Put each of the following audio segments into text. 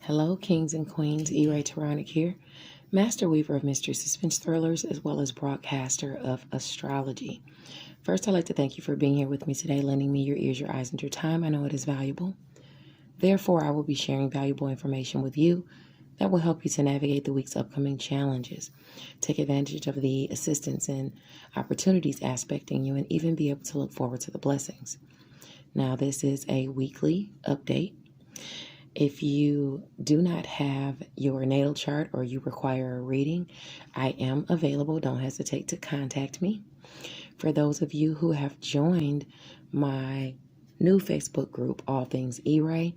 Hello, kings and queens. Aries here, master weaver of mystery suspense thrillers, as well as broadcaster of astrology. First, I'd like to thank you for being here with me today, lending me your ears, your eyes, and your time. I know it is valuable. Therefore, I will be sharing valuable information with you that will help you to navigate the week's upcoming challenges, take advantage of the assistance and opportunities aspecting you, and even be able to look forward to the blessings. Now, this is a weekly update. If you do not have your natal chart or you require a reading, I am available. Don't hesitate to contact me. For those of you who have joined my new Facebook group, All Things E-Ray,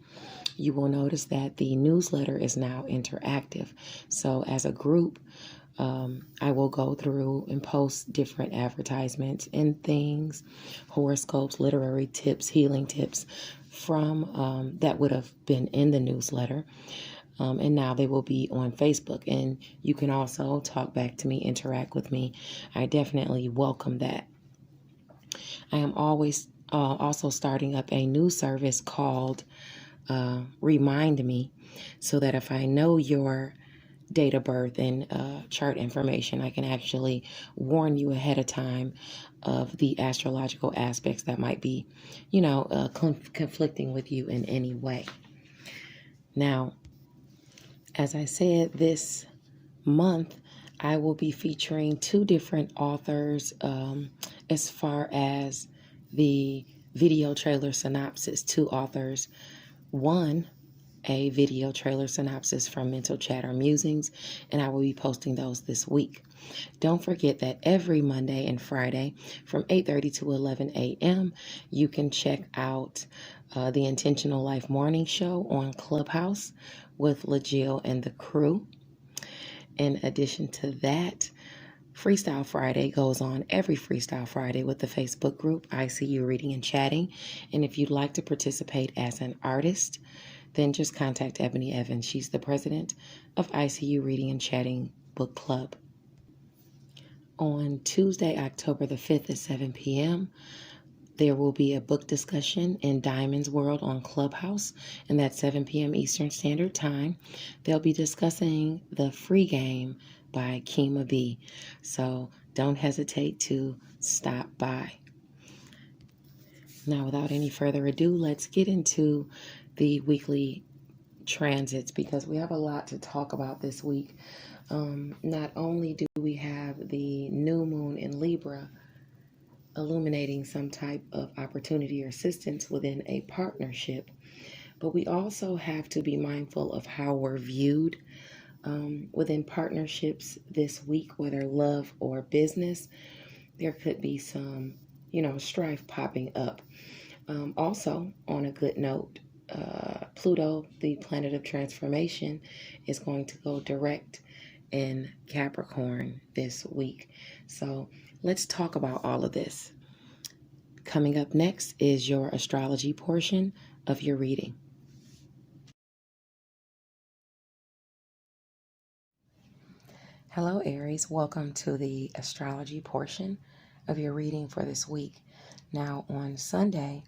you will notice that the newsletter is now interactive. So as a group, I will go through and post different advertisements and things, horoscopes, literary tips, healing tips from that would have been in the newsletter. And now they will be on Facebook. And you can also talk back to me, interact with me. I definitely welcome that. I am always also starting up a new service called Remind Me, so that if I know your date of birth and chart information, I can actually warn you ahead of time of the astrological aspects that might be, conflicting with you in any way. Now, as I said, this month I will be featuring two different authors as far as the video trailer synopsis. Two authors. One, a video trailer synopsis from Mental Chatter Musings, and I will be posting those this week. Don't forget that every Monday and Friday from 8:30 to 11 a.m. you can check out the Intentional Life Morning Show on Clubhouse with LaJill and the crew. In addition to that, Freestyle Friday goes on every Freestyle Friday with the Facebook group I See You Reading and Chatting. And if you'd like to participate as an artist, then just contact Ebony Evans. She's the president of ICU Reading and Chatting Book Club. On Tuesday, October the 5th at 7 p.m., there will be a book discussion in Diamond's World on Clubhouse, and that's 7 p.m. Eastern Standard Time. They'll be discussing The Free Game by Kima B. So don't hesitate to stop by. Now, without any further ado, let's get into the weekly transits, because we have a lot to talk about this week. Not only do we have the new moon in Libra illuminating some type of opportunity or assistance within a partnership, but we also have to be mindful of how we're viewed within partnerships this week, whether love or business. There could be some, strife popping up. Also, on a good note, Pluto, the planet of transformation, is going to go direct in Capricorn this week. So let's talk about all of this. Coming up next is your astrology portion of your reading. Hello, Aries. Welcome to the astrology portion of your reading for this week. Now, on Sunday,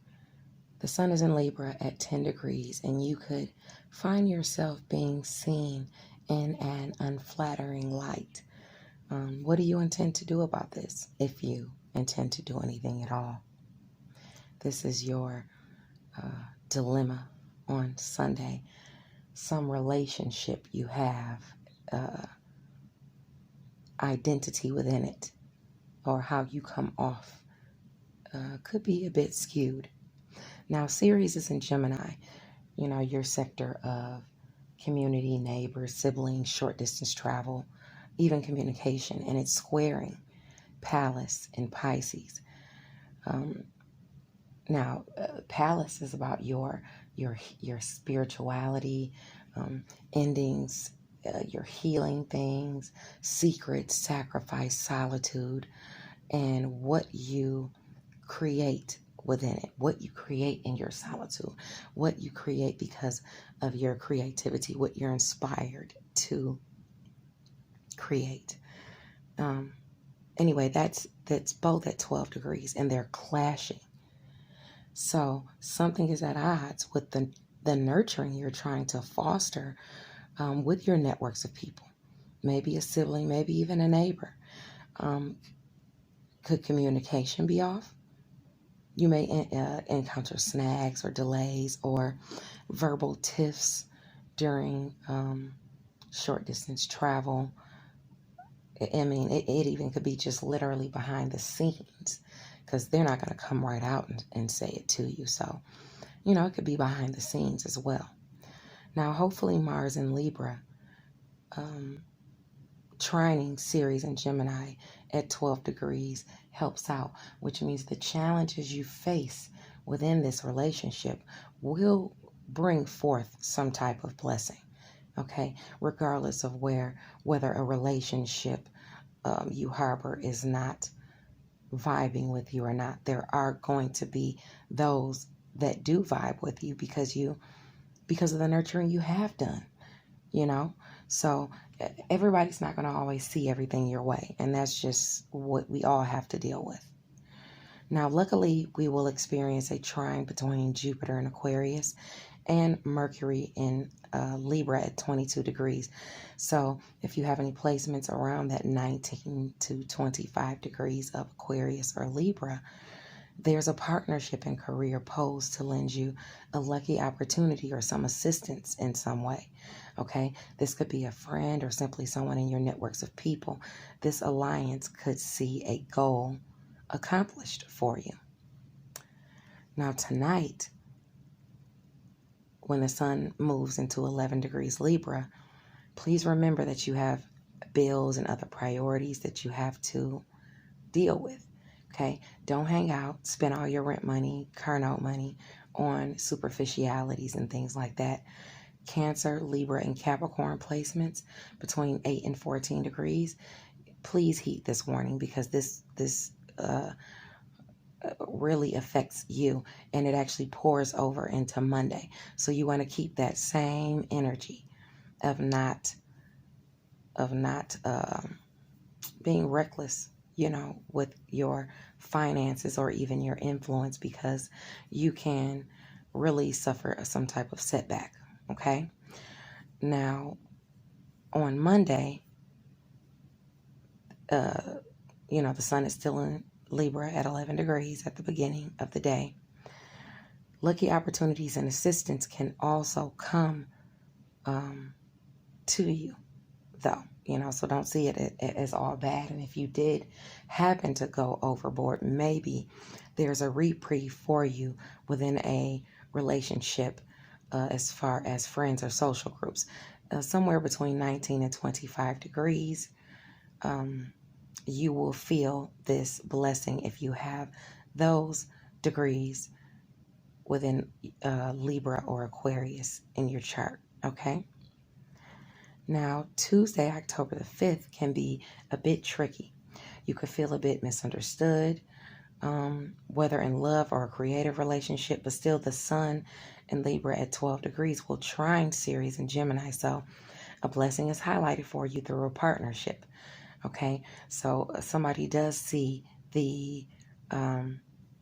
the sun is in Libra at 10 degrees, and you could find yourself being seen in an unflattering light. What do you intend to do about this, if you intend to do anything at all? This is your dilemma on Sunday. Some relationship you have, identity within it, or how you come off could be a bit skewed. Now, Ceres is in Gemini, your sector of community, neighbors, siblings, short distance travel, even communication, and it's squaring Pallas in Pisces. Now, Pallas is about your spirituality, endings, your healing things, secrets, sacrifice, solitude, and what you create within it, what you create in your solitude, what you create because of your creativity, what you're inspired to create. Anyway, that's both at 12 degrees, and they're clashing. So something is at odds with the the nurturing you're trying to foster with your networks of people. Maybe a sibling, maybe even a neighbor. Could communication be off? You may encounter snags or delays or verbal tiffs during short distance travel. I mean, it even could be just literally behind the scenes, because they're not going to come right out and say it to you. So, it could be behind the scenes as well. Now, hopefully Mars in Libra, trining Aries and Gemini at 12 degrees helps out, which means the challenges you face within this relationship will bring forth some type of blessing. Okay, regardless of whether a relationship you harbor is not vibing with you or not, there are going to be those that do vibe with you because of the nurturing you have done. So everybody's not going to always see everything your way, and that's just what we all have to deal with. Now, luckily, we will experience a trine between Jupiter and Aquarius and Mercury in Libra at 22 degrees. So if you have any placements around that 19 to 25 degrees of Aquarius or Libra, there's a partnership in career posed to lend you a lucky opportunity or some assistance in some way. Okay, this could be a friend or simply someone in your networks of people. This alliance could see a goal accomplished for you. Now tonight, when the sun moves into 11 degrees Libra, please remember that you have bills and other priorities that you have to deal with. Okay, don't hang out, spend all your rent money, car note money on superficialities and things like that. Cancer, Libra, and Capricorn placements between 8 and 14 degrees. Please heed this warning, because this really affects you, and it actually pours over into Monday. So you want to keep that same energy of not being reckless, with your finances or even your influence, because you can really suffer some type of setback. Okay. Now, on Monday, the sun is still in Libra at 11 degrees at the beginning of the day. Lucky opportunities and assistance can also come to you, though. So don't see it as all bad. And if you did happen to go overboard, maybe there's a reprieve for you within a relationship, as far as friends or social groups. Somewhere between 19 and 25 degrees, you will feel this blessing if you have those degrees within Libra or Aquarius in your chart. Okay. Now, Tuesday, October the 5th can be a bit tricky. You could feel a bit misunderstood, whether in love or a creative relationship, but still the sun in Libra at 12 degrees will trine Aries and Gemini. So a blessing is highlighted for you through a partnership. Okay, so somebody does see the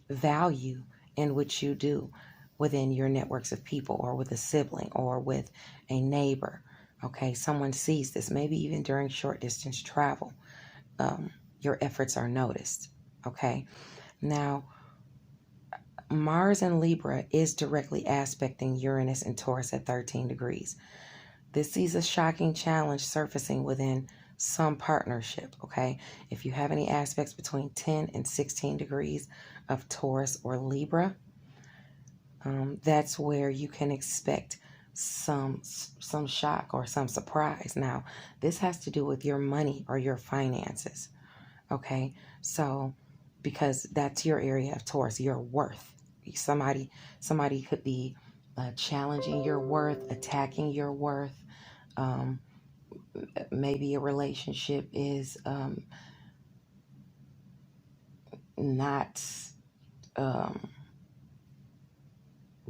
value in which you do within your networks of people, or with a sibling, or with a neighbor. Okay, someone sees this, maybe even during short distance travel. Your efforts are noticed. Okay, now Mars in Libra is directly aspecting Uranus and Taurus at 13 degrees. This sees a shocking challenge surfacing within some partnership. Okay, if you have any aspects between 10 and 16 degrees of Taurus or Libra, that's where you can expect some shock or some surprise. Now, this has to do with your money or your finances. Okay, so because that's your area of Taurus, your worth. Somebody could be challenging your worth, attacking your worth. Maybe a relationship is not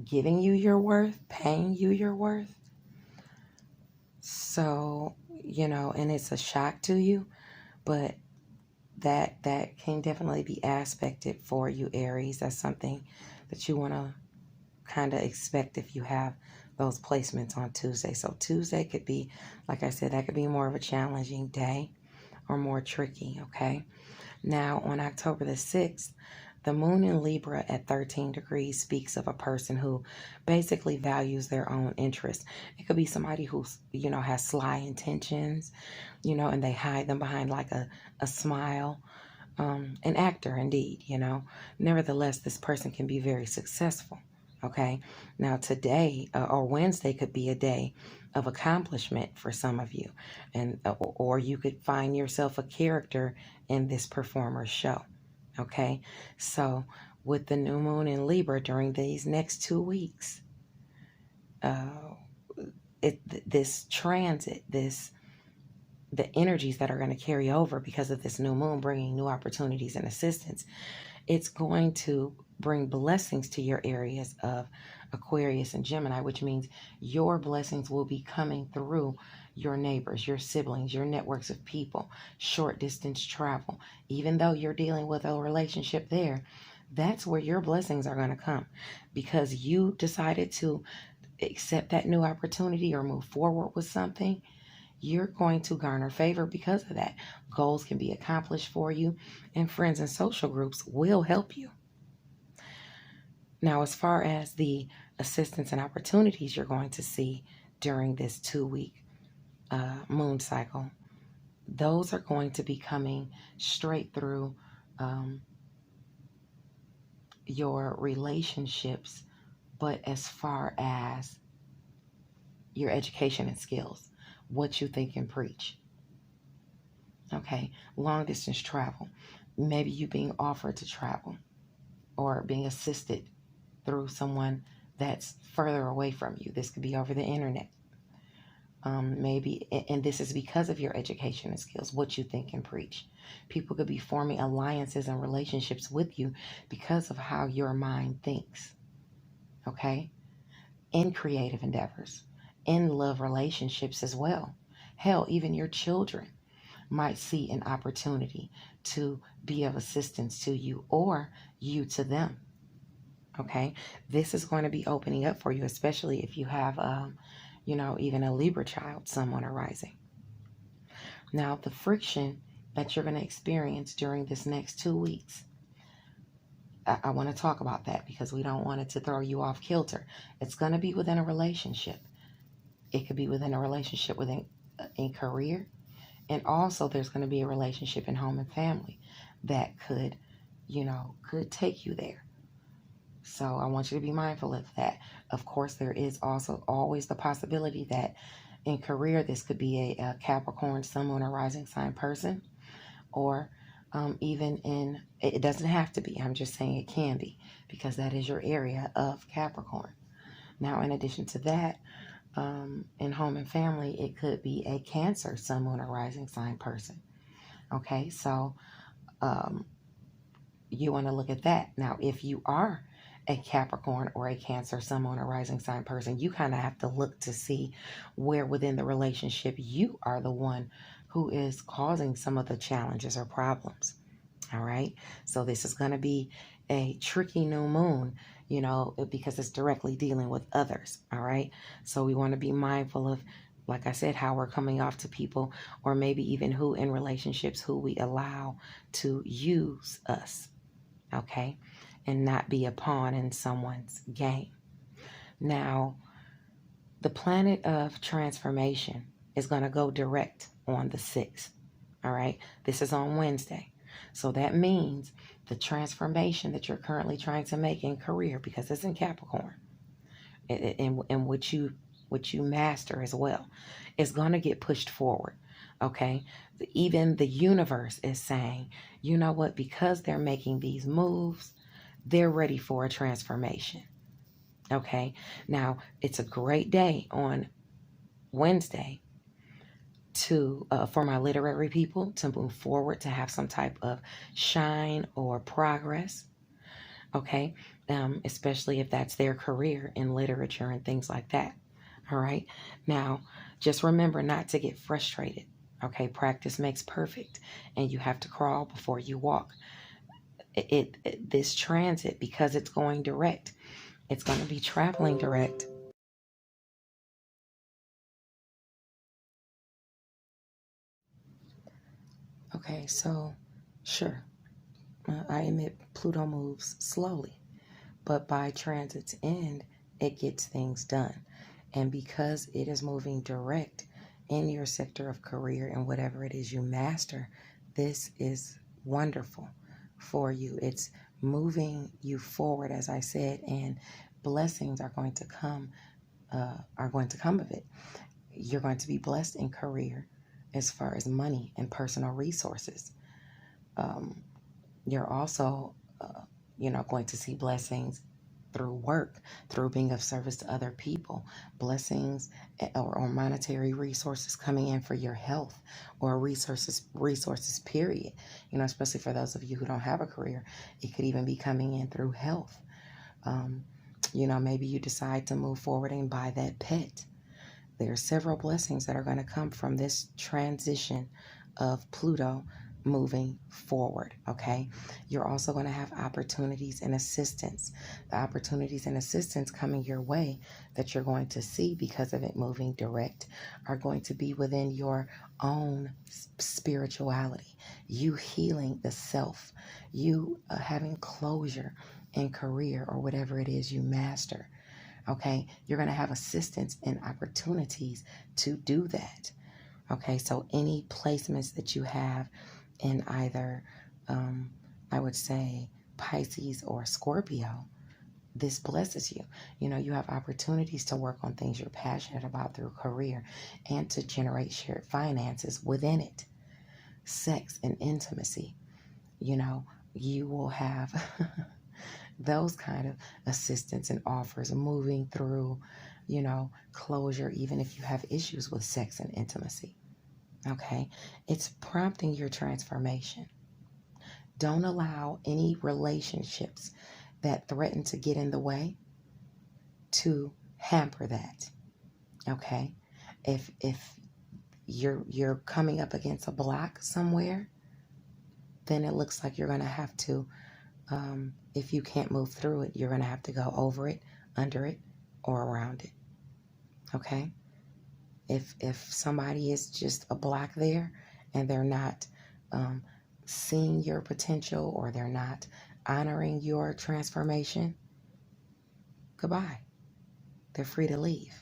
giving you your worth, paying you your worth. So, and it's a shock to you, but that can definitely be aspected for you, Aries. That's something that you want to kind of expect if you have those placements on Tuesday. So Tuesday could be, like I said, that could be more of a challenging day or more tricky, okay? Now, on October the 6th, the moon in Libra at 13 degrees speaks of a person who basically values their own interests. It could be somebody who's, has sly intentions, and they hide them behind like a smile. An actor, indeed, Nevertheless, this person can be very successful, okay? Now, today or Wednesday could be a day of accomplishment for some of you, and or you could find yourself a character in this performer's show, okay? So, with the new moon in Libra during these next 2 weeks, this transit, the energies that are going to carry over because of this new moon bringing new opportunities and assistance, it's going to bring blessings to your areas of Aquarius and Gemini, which means your blessings will be coming through your neighbors, your siblings, your networks of people, short distance travel. Even though you're dealing with a relationship there, that's where your blessings are going to come because you decided to accept that new opportunity or move forward with something. You're going to garner favor because of that. Goals can be accomplished for you, and friends and social groups will help you. Now, as far as the assistance and opportunities you're going to see during this 2-week moon cycle, those are going to be coming straight through your relationships, but as far as your education and skills, what you think and preach. Okay, long distance travel. Maybe you being offered to travel or being assisted through someone that's further away from you. This could be over the internet. Maybe, and this is because of your education and skills, what you think and preach. People could be forming alliances and relationships with you because of how your mind thinks. Okay, in creative endeavors, in love relationships as well. Hell, even your children might see an opportunity to be of assistance to you or you to them. Okay, this is going to be opening up for you, especially if you have, even a Libra child, Sun, Moon, or Rising. Now, the friction that you're going to experience during this next 2 weeks, I want to talk about that because we don't want it to throw you off kilter. It's going to be within a relationship. It could be within a relationship in career. And also there's going to be a relationship in home and family that could take you there. So I want you to be mindful of that. Of course, there is also always the possibility that in career, this could be a Capricorn, Sun, Moon, or Rising sign person, or it doesn't have to be. I'm just saying it can be because that is your area of Capricorn. Now, in addition to that, in home and family, it could be a Cancer, Sun, Moon, or Rising sign person. Okay, so you want to look at that. Now, if you are a Capricorn or a Cancer, Sun, Moon, or Rising sign person, you kind of have to look to see where within the relationship you are the one who is causing some of the challenges or problems. All right, so this is going to be a tricky new moon, because it's directly dealing with others. All right, so we want to be mindful of, like I said, how we're coming off to people, or maybe even who in relationships who we allow to use us. Okay, and not be a pawn in someone's game. Now, the planet of transformation is going to go direct on the 6th. All right, this is on Wednesday. So that means the transformation that you're currently trying to make in career, because it's in Capricorn, and what you master as well, is going to get pushed forward. Okay, even the universe is saying, you know what, because they're making these moves, they're ready for a transformation. Okay, now it's a great day on Wednesday for my literary people to move forward, to have some type of shine or progress. Okay, especially if that's their career in literature and things like that. All right, now just remember not to get frustrated. Okay, practice makes perfect, and you have to crawl before you walk. This transit, because it's going direct, It's going to be traveling direct. Okay, so sure, I admit Pluto moves slowly, but by transit's end, it gets things done. And because it is moving direct in your sector of career and whatever it is you master, this is wonderful for you. It's moving you forward, as I said, and blessings are going to come of it. You're going to be blessed in career as far as money and personal resources. Um, you're also, going to see blessings through work, through being of service to other people, blessings or monetary resources coming in for your health or resources, period. Especially for those of you who don't have a career, it could even be coming in through health. Um, maybe you decide to move forward and buy that pet. There are several blessings that are going to come from this transition of Pluto moving forward, okay? You're also going to have opportunities and assistance. The opportunities and assistance coming your way that you're going to see because of it moving direct are going to be within your own spirituality, you healing the self, you having closure in career or whatever it is you master. Okay, you're going to have assistance and opportunities to do that. Okay, so any placements that you have in either, I would say, Pisces or Scorpio, this blesses you. You have opportunities to work on things you're passionate about through career and to generate shared finances within it. Sex and intimacy, you will have those kind of assistance and offers moving through, closure, even if you have issues with sex and intimacy. Okay. It's prompting your transformation. Don't allow any relationships that threaten to get in the way to hamper that. Okay. If you're coming up against a block somewhere, then it looks like you're going to have to, if you can't move through it, you're going to have to go over it, under it, or around it. Okay? If somebody is just a block there and they're not seeing your potential or they're not honoring your transformation, goodbye. They're free to leave.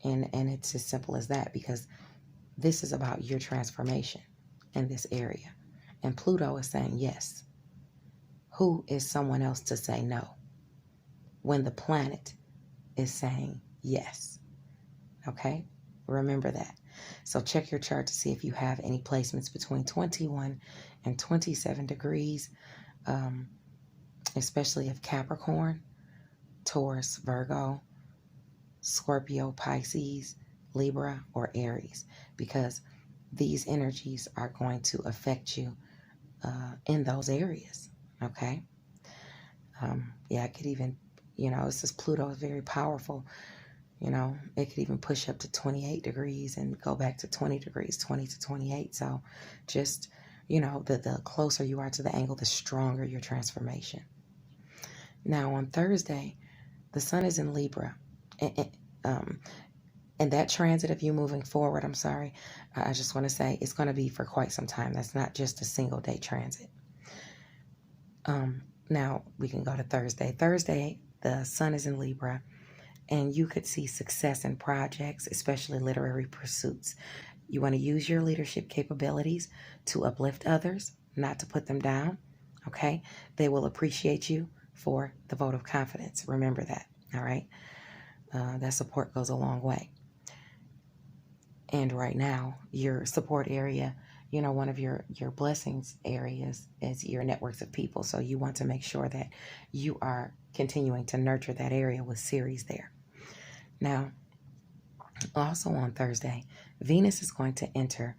And it's as simple as that, because this is about your transformation in this area. And Pluto is saying yes. Who is someone else to say no when the planet is saying yes? Okay? Remember that. So check your chart to see if you have any placements between 21 and 27 degrees, especially if Capricorn, Taurus, Virgo, Scorpio, Pisces, Libra, or Aries, because these energies are going to affect you in those areas. Okay? I could even, it says Pluto is very powerful. It could even push up to 28 degrees and go back to 20 degrees, 20 to 28. So just, the closer you are to the angle, the stronger your transformation. Now on Thursday, the sun is in Libra. And that transit of you moving forward, I just want to say it's going to be for quite some time. That's not just a single day transit. Now we can go to Thursday. Thursday, the sun is in Libra. And you could see success in projects, especially literary pursuits. You want to use your leadership capabilities to uplift others, not to put them down. Okay? They will appreciate you for the vote of confidence. Remember that. All right? That support goes a long way. And right now, your support area, one of your blessings areas is your networks of people. So you want to make sure that you are continuing to nurture that area with Ceres there. Now, also on Thursday, Venus is going to enter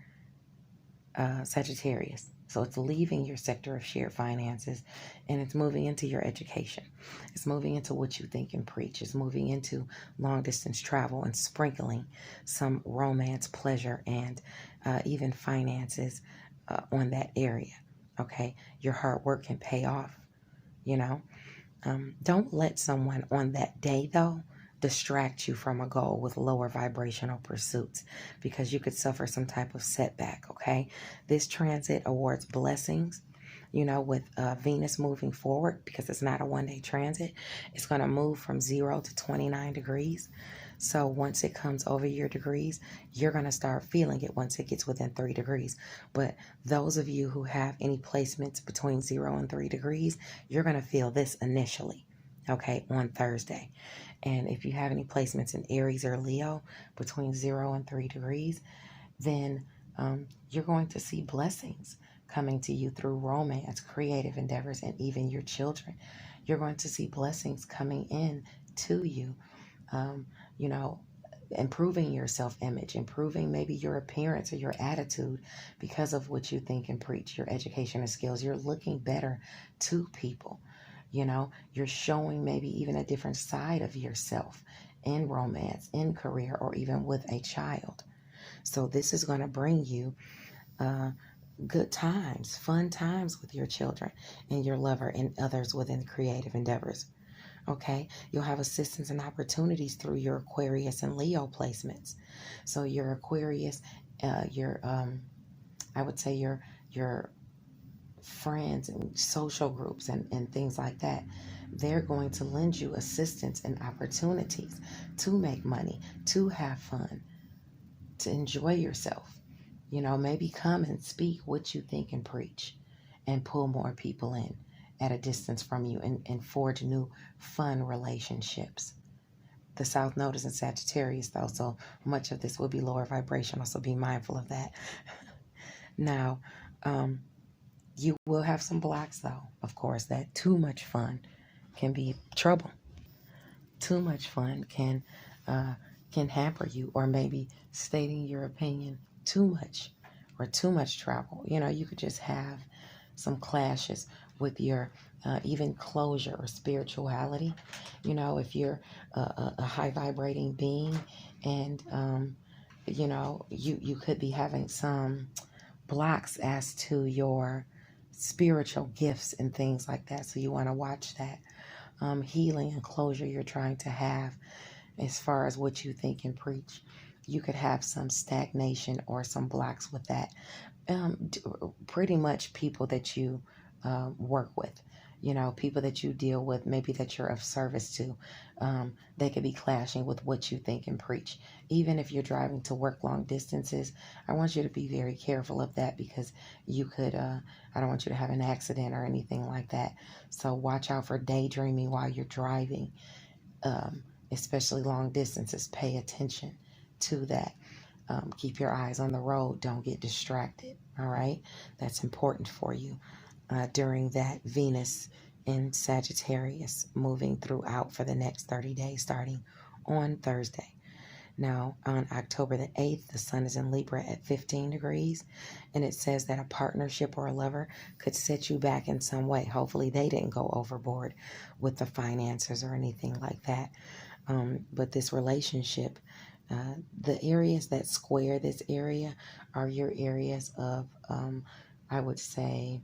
Sagittarius. So it's leaving your sector of shared finances and it's moving into your education. It's moving into what you think and preach. It's moving into long distance travel and sprinkling some romance, pleasure, and even finances on that area. Okay. Your hard work can pay off, Don't let someone on that day, though, distract you from a goal with lower vibrational pursuits, because you could suffer some type of setback, okay? This transit awards blessings, with Venus moving forward, because it's not a one-day transit. It's going to move from 0 to 29 degrees. So once it comes over your degrees, you're going to start feeling it once it gets within 3 degrees. But those of you who have any placements between 0 and 3 degrees, you're going to feel this initially, okay, on Thursday. And if you have any placements in Aries or Leo between 0 and 3 degrees, then you're going to see blessings coming to you through romance, creative endeavors, and even your children. You're going to see blessings coming in to you, improving your self-image, improving maybe your appearance or your attitude because of what you think and preach, your education and skills. You're looking better to people. You're showing maybe even a different side of yourself in romance, in career, or even with a child. So this is going to bring you good times, fun times with your children and your lover and others within creative endeavors. Okay, you'll have assistance and opportunities through your Aquarius and Leo placements. So your Aquarius, I would say your friends and social groups and things like that, they're going to lend you assistance and opportunities to make money, to have fun, to enjoy yourself. Maybe come and speak what you think and preach and pull more people in at a distance from you and forge new fun relationships. The South Node is in Sagittarius, though, so much of this will be lower vibrational, so be mindful of that. Now, you will have some blocks, though, of course, that too much fun can be trouble. Too much fun can hamper you, or maybe stating your opinion too much, or too much travel. You could just have some clashes with your even closure or spirituality. If you're a high vibrating being, and you could be having some blocks as to your spiritual gifts and things like that. So you want to watch that healing and closure you're trying to have as far as what you think and preach. You could have some stagnation or some blocks with that. Pretty much people that you work with, people that you deal with, maybe that you're of service to, they could be clashing with what you think and preach. Even if you're driving to work long distances, I want you to be very careful of that, because you could, I don't want you to have an accident or anything like that. So watch out for daydreaming while you're driving, especially long distances. Pay attention to that. Keep your eyes on the road. Don't get distracted. All right. That's important for you during that Venus in Sagittarius moving throughout for the next 30 days, starting on Thursday. Now, on October the 8th, the sun is in Libra at 15 degrees, and it says that a partnership or a lover could set you back in some way. Hopefully, they didn't go overboard with the finances or anything like that. But this relationship, the areas that square this area are your areas of, I would say,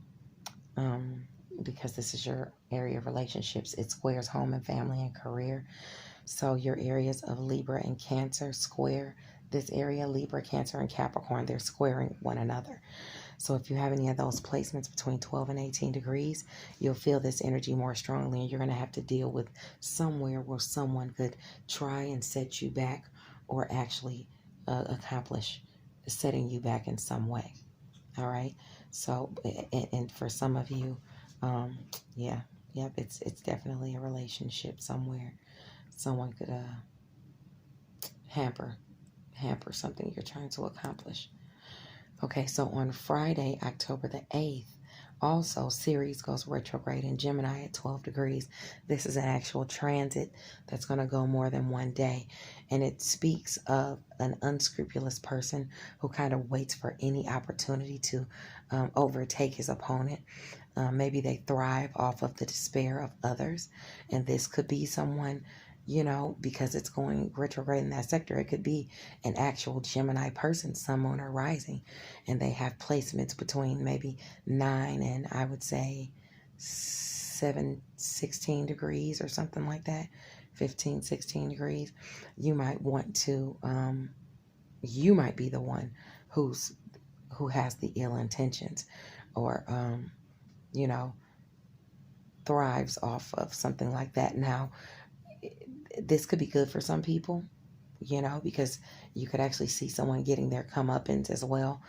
because this is your area of relationships, it squares home and family and career. So your areas of Libra and Cancer square this area. Libra, Cancer, and Capricorn, they're squaring one another. So if you have any of those placements between 12 and 18 degrees, you'll feel this energy more strongly, and you're going to have to deal with somewhere where someone could try and set you back, or actually accomplish setting you back in some way. All right. So, and for some of you, it's definitely a relationship somewhere. Someone could hamper something you're trying to accomplish. Okay, so on Friday, October the 8th, also Ceres goes retrograde in Gemini at 12 degrees. This is an actual transit that's going to go more than one day. And it speaks of an unscrupulous person who kind of waits for any opportunity to overtake his opponent. Maybe they thrive off of the despair of others. And this could be someone, because it's going retrograde in that sector. It could be an actual Gemini person, sun, moon, or rising. And they have placements between maybe 9 and I would say 16 degrees or something like that, 15, 16 degrees, you might want to, you might be the one who has the ill intentions, or, you know, thrives off of something like that. Now, this could be good for some people, you know, because you could actually see someone getting their comeuppance as well,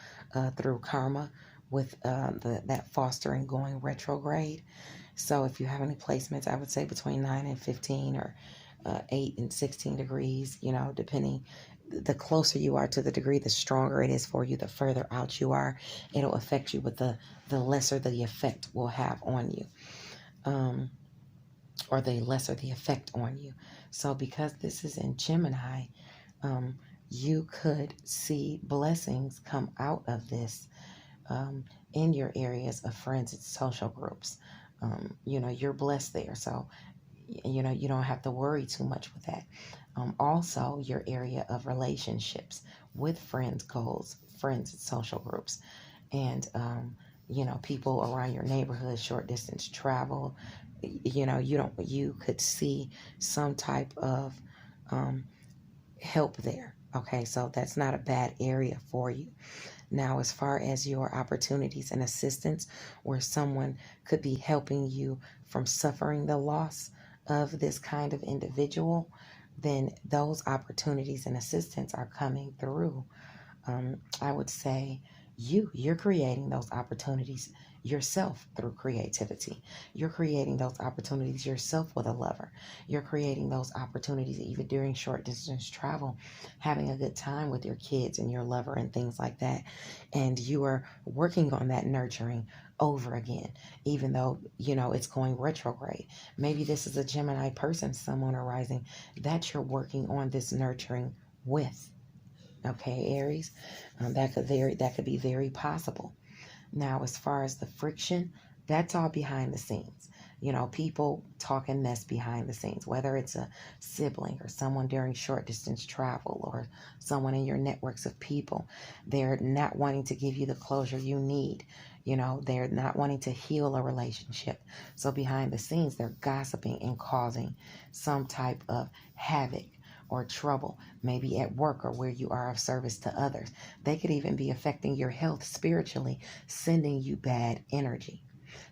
through karma, with that fostering going retrograde. So if you have any placements, I would say between 9 and 15, or 8 and 16 degrees, you know, depending. The closer you are to the degree, the stronger it is for you. The further out you are, it'll affect you, but the lesser the effect will have on you. Or the lesser the effect on you. So because this is in Gemini, you could see blessings come out of this, in your areas of friends and social groups. You know, you're blessed there. So, you know, you don't have to worry too much with that. Also, your area of relationships with friends, goals, friends and social groups. And, you know, people around your neighborhood, short distance travel, you know, you could see some type of help there. Okay, so that's not a bad area for you. Now, as far as your opportunities and assistance, where someone could be helping you from suffering the loss of this kind of individual, then those opportunities and assistance are coming through. I would say you're creating those opportunities yourself through creativity. You're creating those opportunities yourself with a lover. You're creating those opportunities even during short distance travel, having a good time with your kids and your lover and things like that. And you are working on that nurturing over again, even though, you know, it's going retrograde. Maybe this is a Gemini person, someone arising, that you're working on this nurturing with. Okay, Aries, that could be very possible. Now, as far as the friction, that's all behind the scenes. You know, people talking mess behind the scenes, whether it's a sibling or someone during short distance travel, or someone in your networks of people. They're not wanting to give you the closure you need. You know, they're not wanting to heal a relationship. So behind the scenes, they're gossiping and causing some type of havoc or trouble, maybe at work or where you are of service to others. They could even be affecting your health spiritually, sending you bad energy.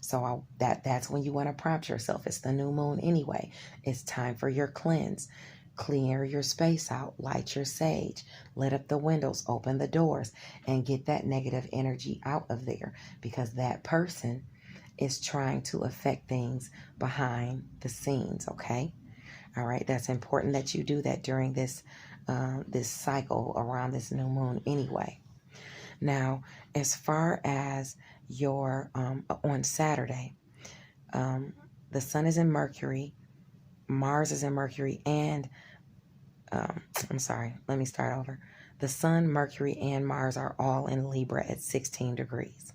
So that's when you want to prompt yourself. It's the new moon anyway. It's time for your cleanse. Clear your space out, light your sage, let up the windows, open the doors, and get that negative energy out of there, because that person is trying to affect things behind the scenes, okay? All right, that's important that you do that during this this cycle around this new moon anyway. Now, as far as your on Saturday, the sun is in Mercury, Mars is in Mercury, and I'm sorry, let me start over. The sun, Mercury, and Mars are all in Libra at 16 degrees.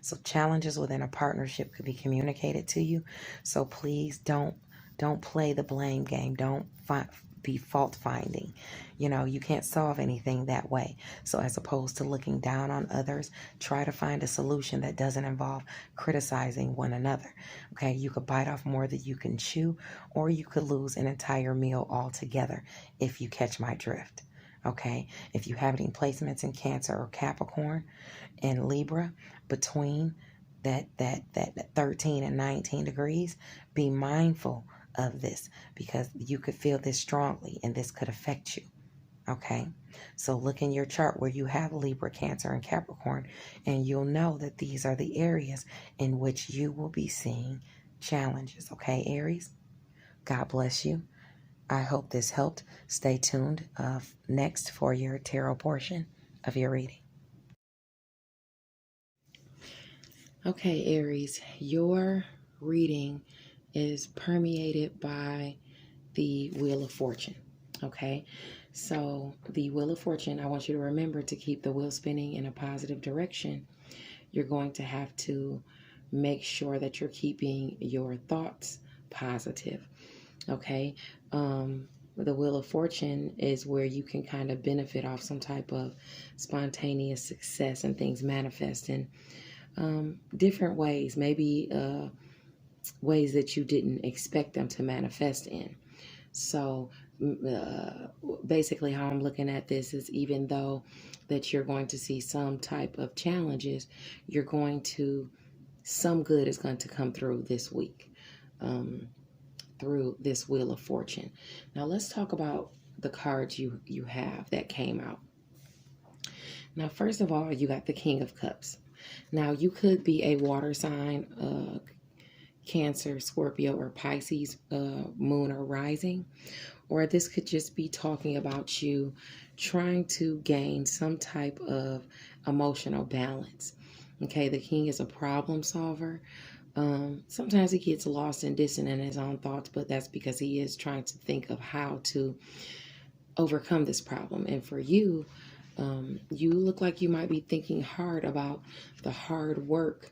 So challenges within a partnership could be communicated to you. So please don't play the blame game. Don't be fault finding. You know, you can't solve anything that way. So as opposed to looking down on others, try to find a solution that doesn't involve criticizing one another. Okay, you could bite off more than you can chew, or you could lose an entire meal altogether, if you catch my drift. Okay, if you have any placements in Cancer or Capricorn and Libra, between that 13 and 19 degrees, be mindful of this, because you could feel this strongly and this could affect you. Okay, so look in your chart where you have Libra, Cancer, and Capricorn, and you'll know that these are the areas in which you will be seeing challenges. Okay, Aries, God bless you. I hope this helped. Stay tuned next for your tarot portion of your reading. Okay, Aries, your reading is permeated by the Wheel of Fortune. Okay, so the Wheel of Fortune, I want you to remember to keep the wheel spinning in a positive direction. You're going to have to make sure that you're keeping your thoughts positive. Okay, the Wheel of Fortune is where you can kind of benefit off some type of spontaneous success and things manifest in different ways. Maybe ways that you didn't expect them to manifest in. So basically how I'm looking at this is, even though that you're going to see some type of challenges, you're going to, some good is going to come through this week, through this Wheel of Fortune. Now let's talk about the cards you have that came out. Now, first of all, you got the King of Cups. Now, you could be a water sign, Cancer, Scorpio, or Pisces, moon or rising, or this could just be talking about you trying to gain some type of emotional balance. Okay, the King is a problem solver. Sometimes he gets lost and distant in his own thoughts, but that's because he is trying to think of how to overcome this problem. And for you, you look like you might be thinking hard about the hard work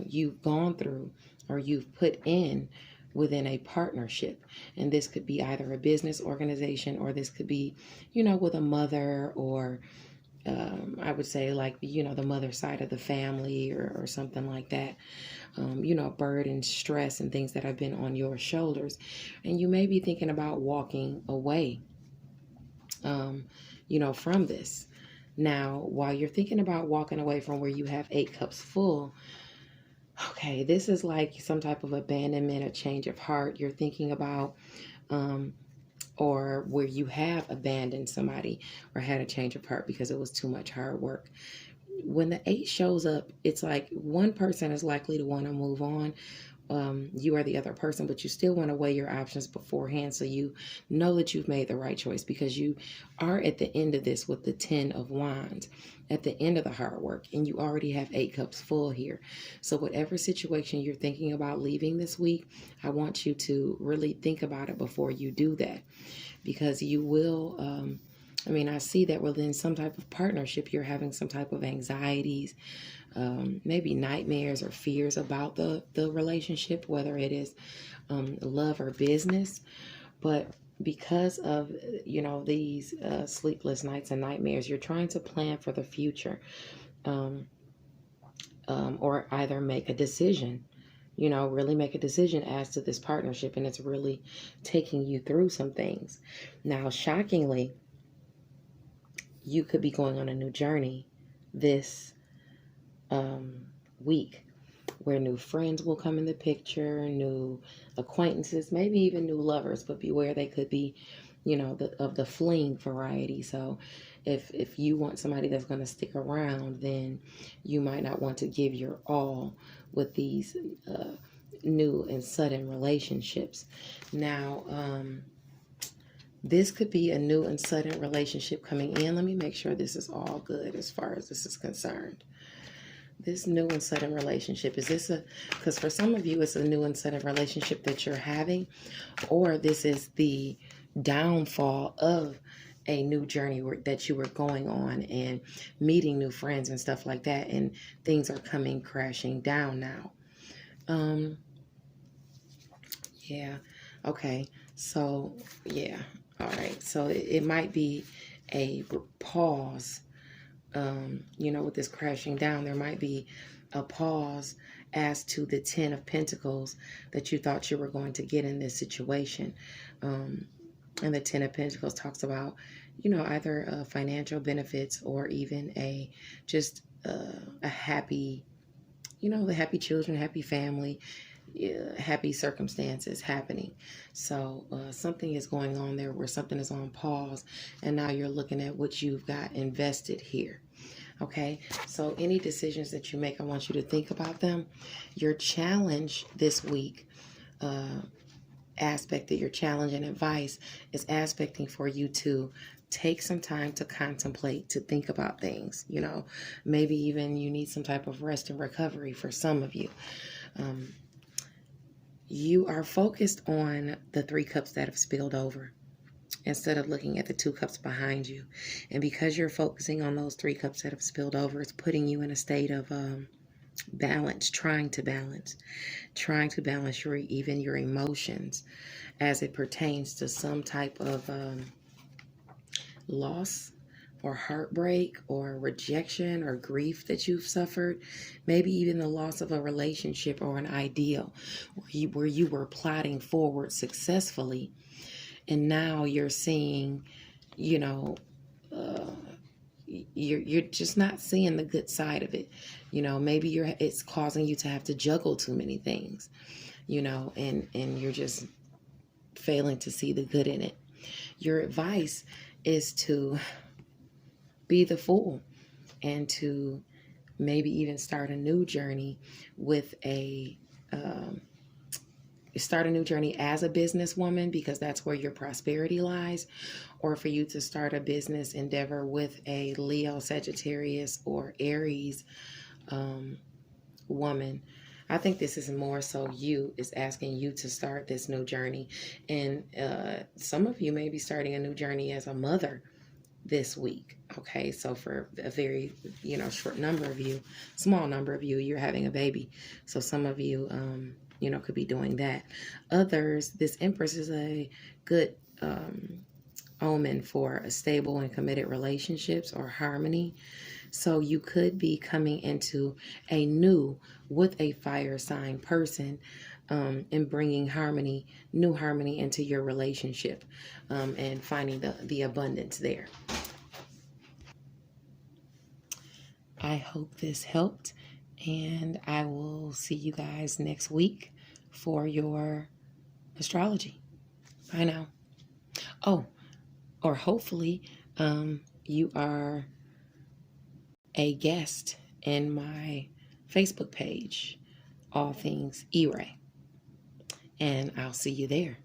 you've gone through or you've put in within a partnership. And this could be either a business organization, or this could be, with a mother, or I would say like, the mother side of the family, or something like that. Burden, stress, and things that have been on your shoulders. And you may be thinking about walking away, from this. Now, while you're thinking about walking away from where you have 8 cups full, okay, this is like some type of abandonment, a change of heart. You're thinking about, or where you have abandoned somebody or had a change of heart because it was too much hard work. When the 8 shows up, it's like one person is likely to want to move on. You are the other person, but you still want to weigh your options beforehand so you know that you've made the right choice, because you are at the end of this with the 10 of Wands, at the end of the hard work, and you already have 8 cups full here. So whatever situation you're thinking about leaving this week, I want you to really think about it before you do that, because you will, I see that within some type of partnership, you're having some type of anxieties, maybe nightmares or fears about the relationship, whether it is love or business. But because of, these sleepless nights and nightmares, you're trying to plan for the future, or either make a decision, really make a decision as to this partnership, and it's really taking you through some things. Now, shockingly, you could be going on a new journey this week, where new friends will come in the picture, new acquaintances, maybe even new lovers, but beware, they could be, of the fling variety. So if you want somebody that's going to stick around, then you might not want to give your all with these new and sudden relationships. Now, this could be a new and sudden relationship coming in. Let me make sure this is all good as far as this is concerned. This new and sudden relationship, is this because for some of you, it's a new and sudden relationship that you're having, or this is the downfall of a new journey that you were going on and meeting new friends and stuff like that, and things are coming crashing down now. Yeah. Okay. So, yeah. All right. So it might be a pause. With this crashing down, there might be a pause as to the 10 of Pentacles that you thought you were going to get in this situation. And the 10 of Pentacles talks about, either financial benefits, or even a happy, the happy children, happy family, happy circumstances happening. So something is going on there where something is on pause, and now you're looking at what you've got invested here. Okay, so any decisions that you make, I want you to think about them. Your challenge this week, aspect that your challenge and advice is aspecting for you to take some time to contemplate, to think about things. Maybe even you need some type of rest and recovery for some of you. You are focused on the 3 cups that have spilled over, instead of looking at the 2 cups behind you. And because you're focusing on those 3 cups that have spilled over, it's putting you in a state of balance, trying to balance your emotions as it pertains to some type of loss, or heartbreak or rejection or grief that you've suffered, maybe even the loss of a relationship or an ideal where you were plotting forward successfully, and now you're seeing, you know, uh, you're just not seeing the good side of it. Maybe it's causing you to have to juggle too many things, and you're just failing to see the good in it. Your advice is to be the fool and to maybe even start a new journey with um, start a new journey as a businesswoman, because that's where your prosperity lies, or for you to start a business endeavor with a Leo, Sagittarius, or Aries woman. I think this is more so you is asking you to start this new journey. And some of you may be starting a new journey as a mother this week. Okay, so for a very short number of you, small number of you, you're having a baby. So some of you could be doing that. Others, this Empress is a good omen for a stable and committed relationships or harmony. So you could be coming into a new with a fire sign person, and bringing new harmony into your relationship, and finding the abundance there. I hope this helped, and I will see you guys next week for your astrology. Bye now. Oh, or hopefully you are a guest in my Facebook page, All Things E-Ray, and I'll see you there.